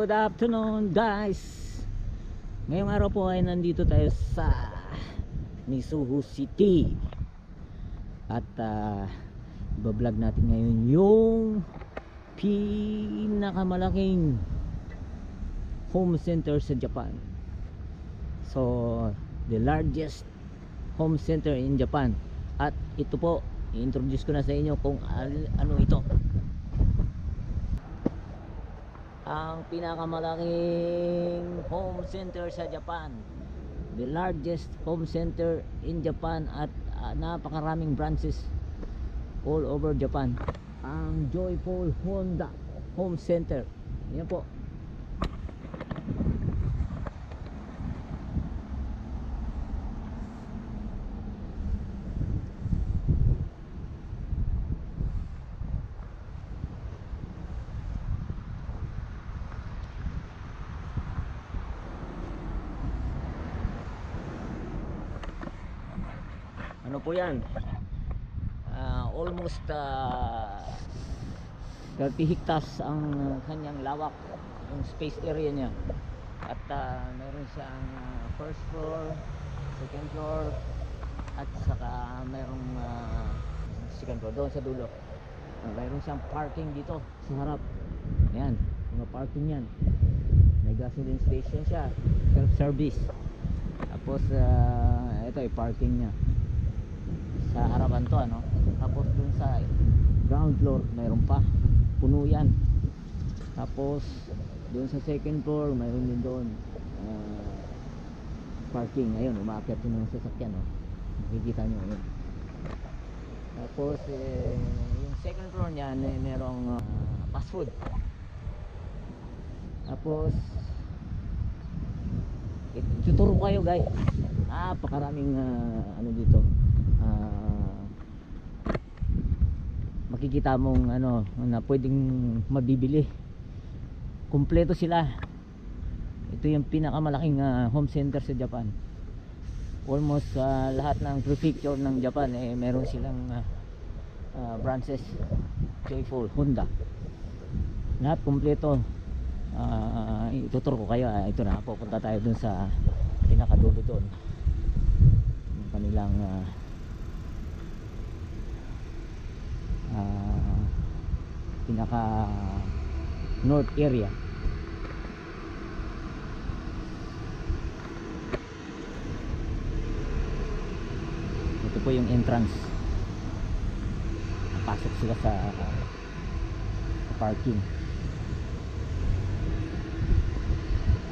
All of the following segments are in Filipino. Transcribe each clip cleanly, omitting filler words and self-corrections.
Good afternoon guys. Ngayong araw po ay nandito tayo sa Misuho City. At ibablog natin ngayon yung pinakamalaking home center sa Japan. So the largest home center in Japan. At ito po, i-introduce ko na sa inyo kung ano ito. Ang pinakamalaking home center sa Japan, the largest home center in Japan, at napakaraming branches all over Japan, ang Joyful Honda Home Center. Yan po. Ano po yan, almost 30 hectares ang kanyang lawak, yung space area niya. At meron siyang first floor, second floor, at saka mayroong second floor doon sa dulo. Mayroon siyang parking dito sa harap. Ayan, mga parking yan. May gasoline station siya, self service. Tapos ito ay parking niya sa harapan to, ano. Tapos dun sa ground floor mayroon pa, puno yan. Tapos dun sa second floor mayroon din doon parking. Ayun, umaakyat yung mga sasakyan, no? Makikita nyo yun. Tapos yung second floor niyan merong fast food. Tapos tuturo kayo guys, napakaraming ano dito, makikita mong ano na pwedeng mabibili. Kumpleto sila. Ito yung pinakamalaking home center sa Japan. Almost lahat ng prefecture ng Japan meron silang branches. Joyful Honda, lahat kumpleto. Ituturo ko kayo. Ito na, pupunta tayo dun sa pinakadulo doon, yung kanilang pinaka north area. Ito po yung entrance. Napasok sila sa parking.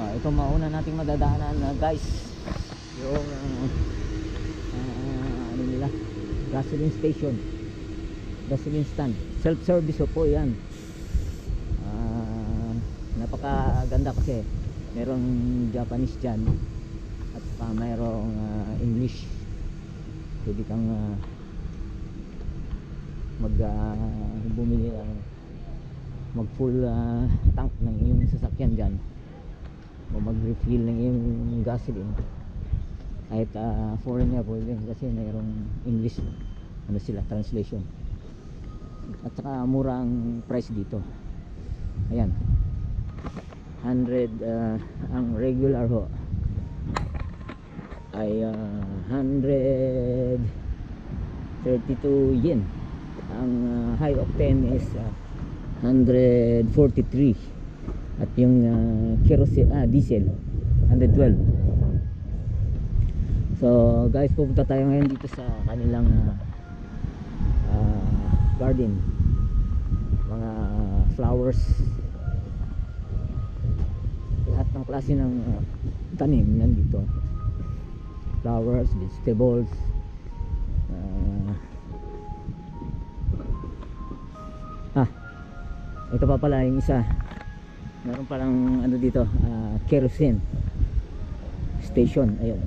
Ito mauna nating madadaanan guys, yung ano nila, gasoline station, gasoline stand, self service po yan. Napakaganda kasi merong Japanese dyan at mayroong English. Pwede kang bumili mag full tank ng iyong sasakyan dyan, o mag refill ng iyong gasoline. Kahit foreign nga po yun, kasi mayroong English ano sila, translation. At saka mura ang price dito. Ayan, 100 ang regular ho ay 132 yen. Ang high octane is 143. At yung kerosene, diesel 112. So guys, pupunta tayo ngayon dito sa kanilang garden. Mga flowers, lahat ng klase ng tanim nandito. Flowers, vegetables, ito pa pala yung isa, meron palang ano dito, kerosene station. Ayun,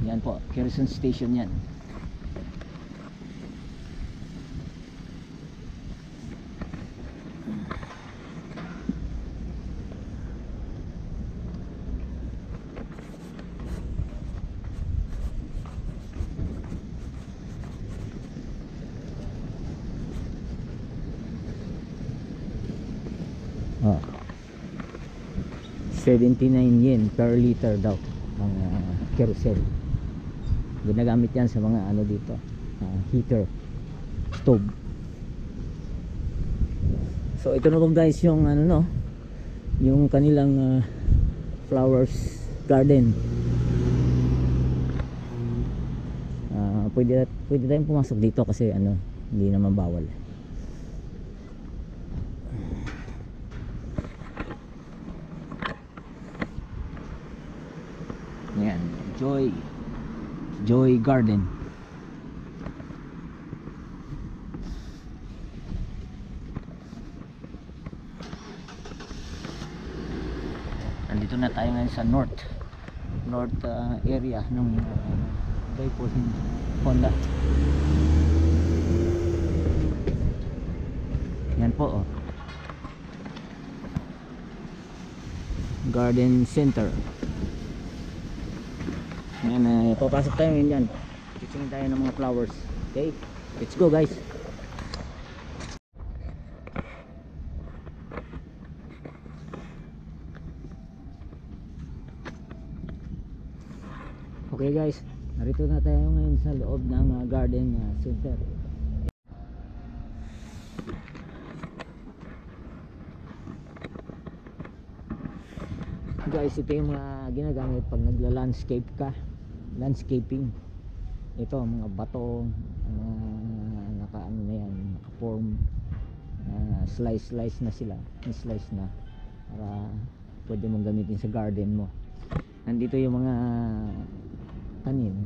yan po, kerosene station yan. 79 yen per liter daw ang kerosene. Ginagamit yan sa mga ano dito, heater, stove. So ito na guys yung ano no, yung kanilang flowers garden. Pwede tayong pumasok dito kasi ano, hindi naman bawal. Yan, Joy Garden. Nandito na tayo ngayon sa north area ng Daipon Honda. Yan po, oh. Garden Center. Yan, papasok tayo ngayon dyan. Titingin tayo ng mga flowers. Okay, let's go guys. Okay guys, narito na tayo ngayon sa loob ng garden center. Guys, ito yung mga ginagamit pag nagla-landscape ka, landscaping. Ito mga bato, naka-ano na yan, naka-form, slice na sila, slice na para pwede mong gamitin sa garden mo. Nandito yung mga tanim,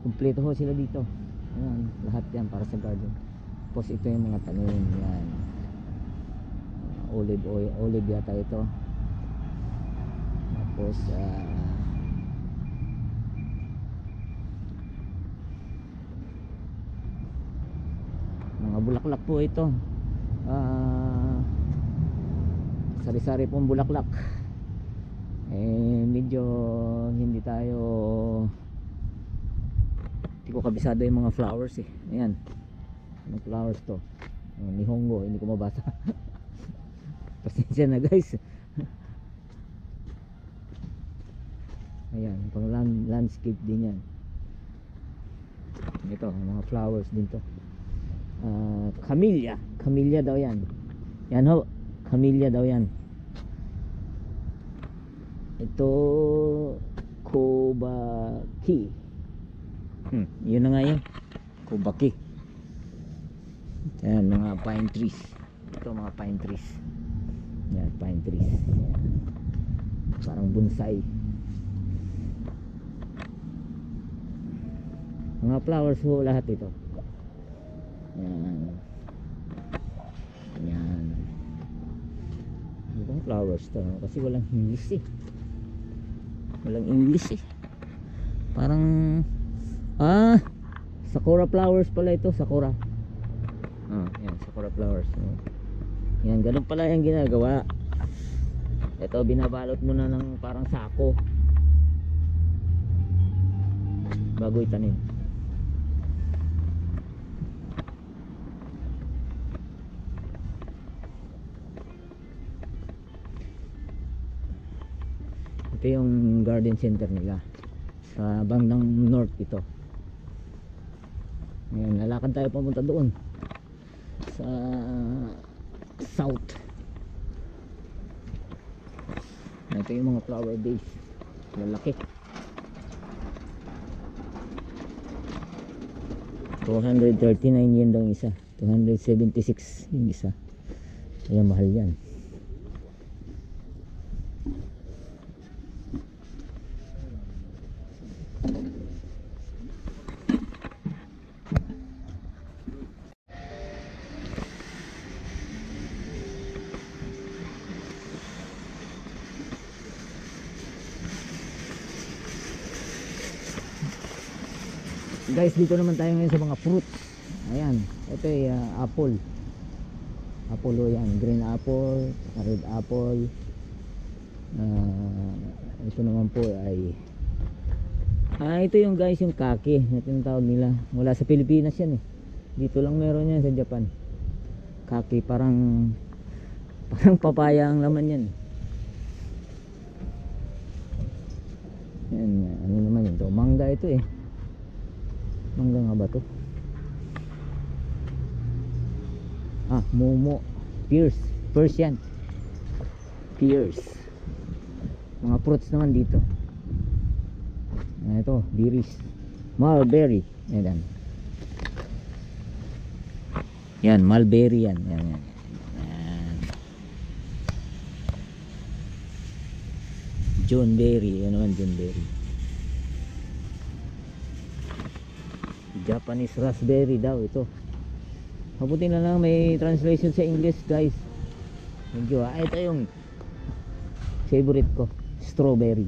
kumpleto ho sila dito. Ayan, lahat yan para sa garden. Tapos ito yung mga tanim yan, olive oil, olive yata ito. Tapos mga bulaklak po ito, sari-sari pong bulaklak. Medyo hindi ko kabisado yung mga flowers eh. Ayan, anong flowers to? Nihongo, hindi ko mabasa. Pasensya na guys. Ayan, pang landscape din yan. Ito, mga flowers din to. Camellia daw yan. Yan ho, camellia daw yan. Ito Kobaki. Yun na nga yan, Kobaki. Yan, mga pine trees. Ito mga pine trees. Yan, pine trees. Parang bonsai. Mga flowers ho lahat ito. Yan. Yan. Ibang flowers to kasi walang English eh. Walang English eh. Parang sakura flowers pala ito, sakura. Yan, sakura flowers. Yan, ganun pala yung ginagawa. Ito, binabalot mo na ng parang sako bago itanim. Ito yung garden center nila sa bandang north ito. Ngayon, lalakad tayo papunta doon sa south. Ito yung mga flower base, lalaki. 239 yen daw isa, 276 yung isa. Kaya mahal yan. Guys, dito naman tayo ngayon sa mga fruits. Ayan, ito ay apple. Apple o yan, green apple, red apple. Ito naman po ay ito yung guys, yung kaki na tinatawag nila. Wala sa Pilipinas yan eh. Dito lang meron yan sa Japan. Kaki, parang papaya ang laman yan. Yan, ano naman ito? Mangga ito eh. Mangga nga ba to? Ah, Momo. Pears. Pears yan. Pears. Mga fruits naman dito. Ito, berries. Mulberry. Yan. Yan, mulberry yan. Yan. John berry. Yan naman, John berry. Japanese raspberry daw ito. Mabuti na lang may translation sa English, guys. Thank you. Ito yung favorite ko, strawberry.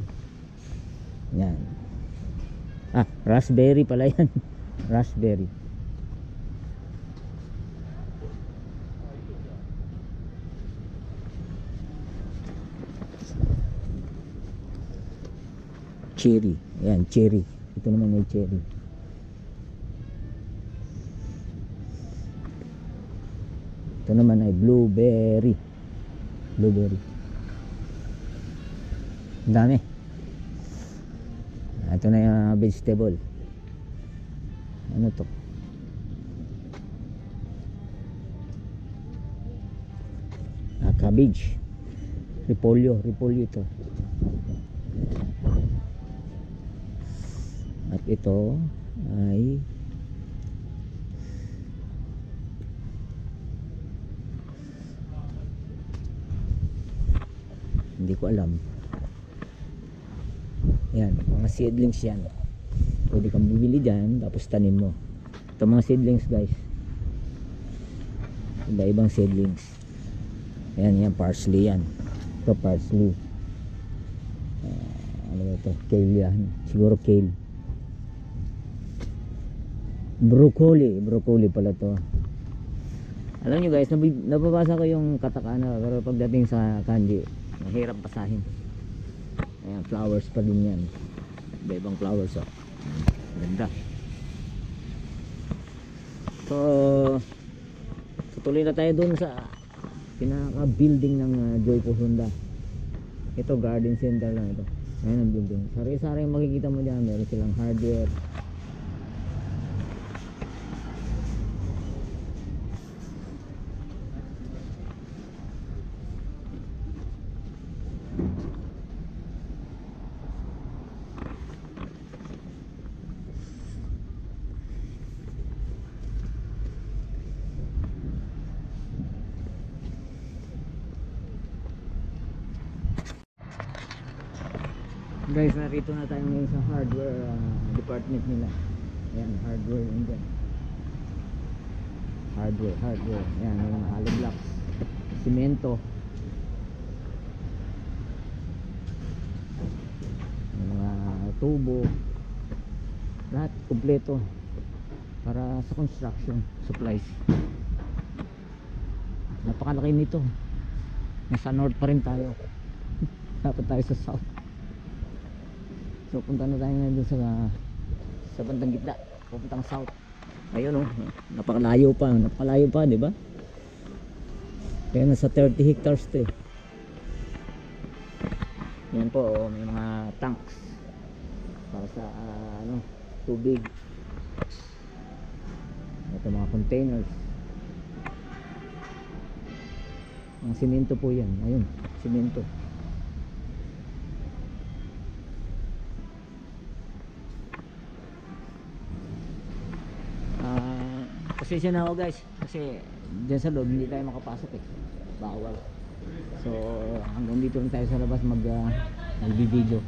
Yan. Ah, raspberry pala yan. Raspberry. Cherry. Yan, cherry. Ito naman yung cherry. Ito naman ay blueberry. Blueberry. Ang dami. Ito na yung vegetable. Ano to? Cabbage. Repolyo ito. At ito ay hindi ko alam. Yan, mga seedlings yan. Pwede kang bibili dyan, tapos tanim mo. Ito mga seedlings, guys. Iba-ibang seedlings. Yan, parsley yan. Ito parsley. Ano ba ito? Kale yan. Siguro kale. Broccoli pala to. Alam nyo guys, nababasa ko yung katakana, pero pagdating sa kanji, mahirap basahin. Ayan, flowers pa din yan. Iba-ibang flowers, oh. Ganda. So, tutuloy na tayo dun sa pinaka-building ng Joypo Honda. Ito, garden center lang ito. Ayan ang building. Sari-sari yung makikita mo dyan. Meron silang hardware. Guys, narito na tayo ngayon sa hardware department nila. Ayan, hardware yun dyan. Hardware. Ayan, may mga hollow blocks, simento, may mga tubo, lahat kompleto para sa construction supplies. Napakalaki nito. Nasa north pa rin tayo. Dapat tayo sa south. So punta na tayo ngayon sa bandang gitna, pupuntang south. Ayun, oh, napakalayo pa, di ba? Kaya nasa 30 hectares to eh. Yan po, oh, may mga tanks para sa tubig. Ito mga containers. Ang simento po yan. Ayun, simento. Pasensya na ako guys, kasi dyan sa loob hindi tayo makapasok eh, bawal. So hanggang dito lang tayo sa labas mag-video.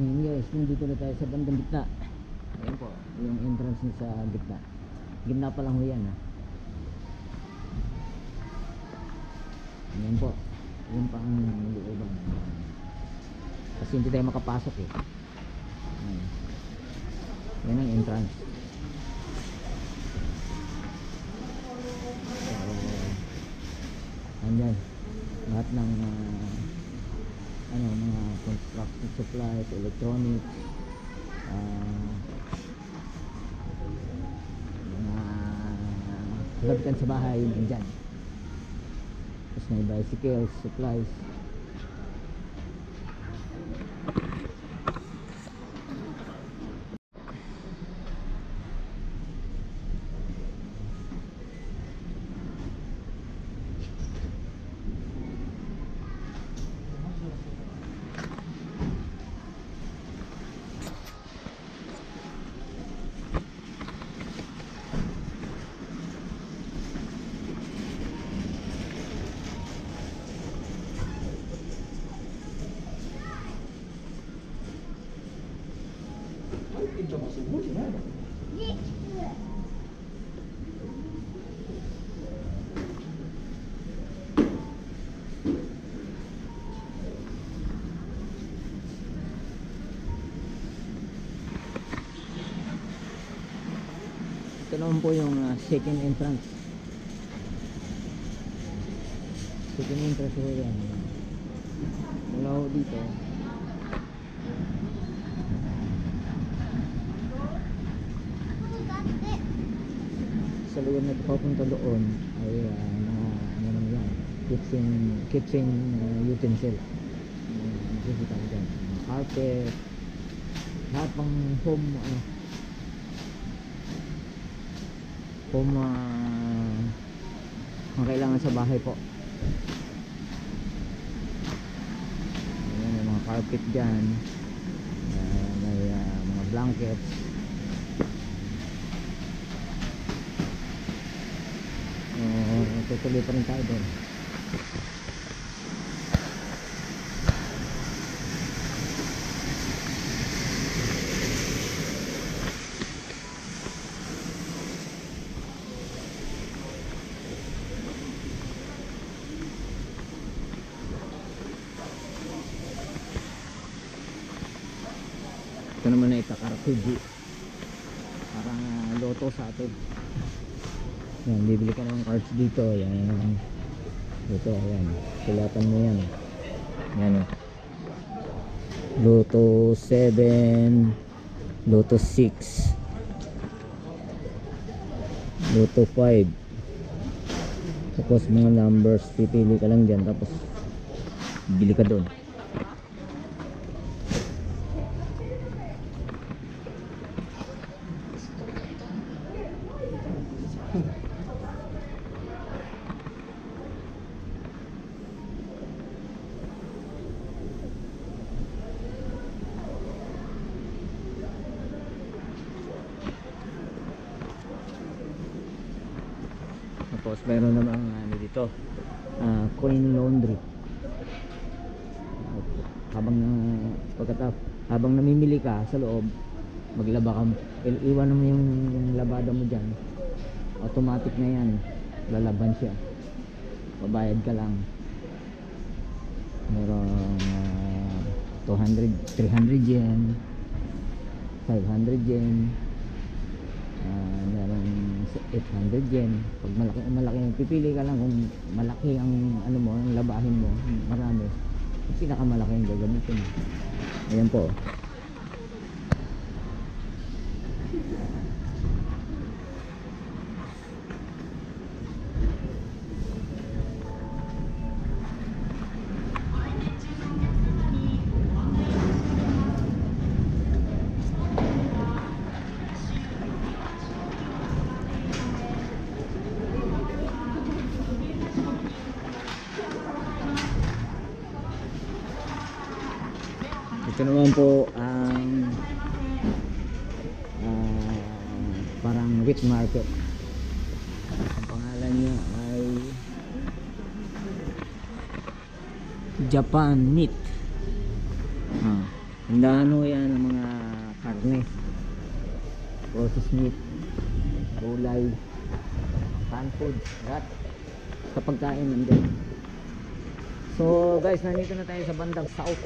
Ngayon guys, nandito na tayo sa bandang gitna. Ayan po, yung entrance niya sa gitna. Gitna pa lang ho yan ha. Ayan po, yun pa ang looban. kasi hindi tayo makapasok eh. Yan ang entrance. So, andyan lahat ng mga construction supplies, electronics, mga gamitan sa bahay, andyan. Tapos may bicycles, supplies. Ito naman po yung second entrance. Second entrance po yan. Mula ho dito. Sa lugar na papunta doon ay ano naman yan, kitchen utensil. Nakikita ko dyan, carpet, lahat pang home ang kailangan sa bahay po. Ayan, may mga carpet dyan, may mga blankets. Tutuloy pa rin tayo doon. Ito naman ay Takara-Fuji, parang loto sa atin. Yan, bibili ka ng cards dito. Yan, ito, yan, sulatan mo yan. Yan o, Lotto 7, Lotto 6, Lotto 5. Tapos mga numbers, pipili ka lang dyan, tapos bili ka doon. Tapos meron namang dito, coin laundry. Habang namimili ka sa loob, maglaba ka, iwan mo yung labada mo dyan, automatic na yan, lalaban siya, babayad ka lang. Merong 200, 300 yen, 500 yen, meron 800 yen. Pag malaki, pipili ka lang kung malaki ang ang labahin mo, marami, pinakamalaki ang gagamitin. Ayan po. Ito naman po ang parang wheat market. Ang pangalan niya ay Japan Meat. Hindahan ho yan ang mga karne, processed meat, gulay, canned foods, lahat sa pagkain nandun. So guys, nandito na tayo sa bandang south.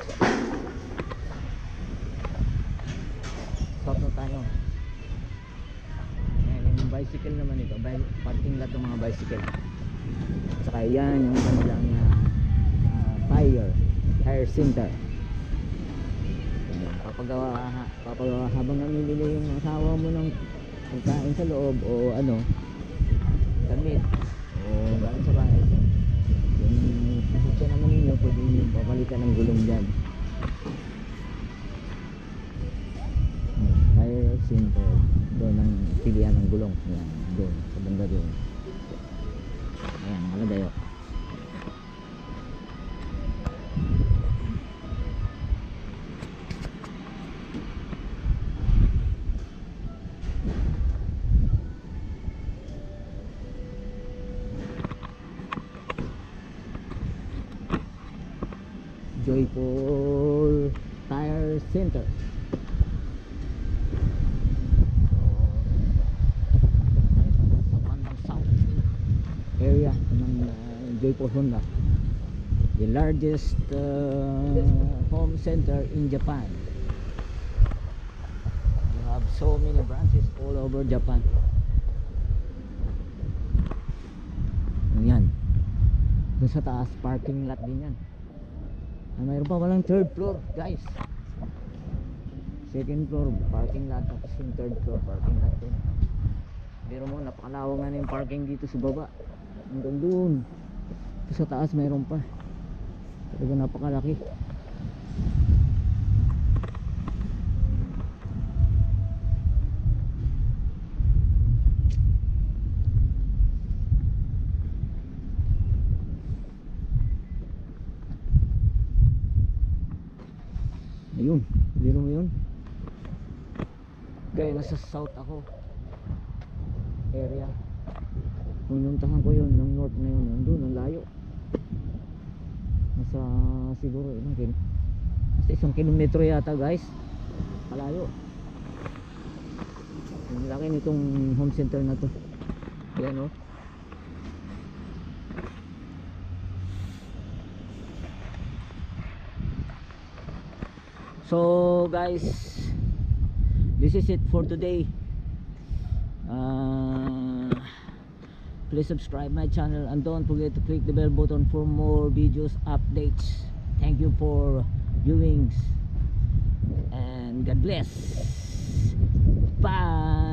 tayo. Ayan, yung bicycle naman ito, parking lot ng mga bicycle. Saka yan yung kanilang tire center. Ayan, papagawa habang namimili yung asawa mo ng pagkain sa loob o ano, damit o galing sa bahay, yung sasakyan naman ninyo, pwede nyo papalitan ng gulong dyan. Tire center, doon ang pilihan ng gulong. Ayan, doon, sa banda doon. Ayan, nakadayo. Joyful Tire Center. Sa bandang south area ng Joyful Honda, the largest home center in Japan. You have so many branches all over Japan. Yan, doon sa taas parking lot din yan. Mayroon pa walang third floor, guys. Second floor parking lot, tapos yung third floor parking lot din. Pero mo, napakalawang nga na yung parking dito sa baba hanggang doon. Sa taas mayroon pa. Talaga napakalaki. Ayun, biro mo yun. Kaya nasa south ako area. Pununtahan ko yun, ng north na yun. Nandun, ang layo. Nasa siguro nasa 1 kilometro yata, guys. Kalayo. Ang laki nitong home center na to. Ayan, oh. So guys, this is it for today. Please subscribe my channel and don't forget to click the bell button for more videos updates. Thank you for viewings and God bless. Bye.